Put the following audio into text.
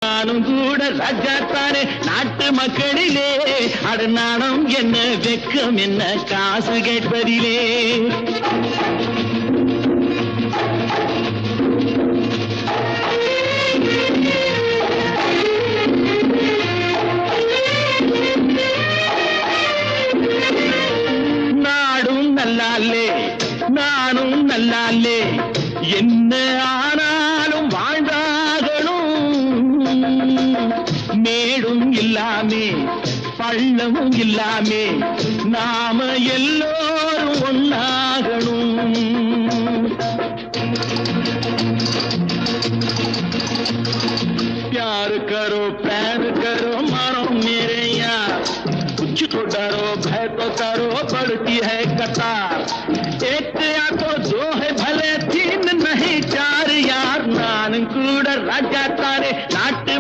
நானும் கூட ராஜா தானே நாட்டு மக்களிலே அட நாணம் என்ன வெக்கம் என்ன காசு கேட்பதிலே நாடும் நல்லாலே நானும் நல்லாலே என்ன ஆனாலும் வாழ்ந்தாகணும் மேடும் இல்லாமே பள்ளமும் இல்லாமே நாம எல்லோரும் ஒன்னாகணும் प्यार करो प्यार करो मारो मेरे यार कुछ तो डरो भय तो करो बढ़ती है कतार एक या तो दो है भले तीन नहीं चार यार नान कूड़ राजा तारे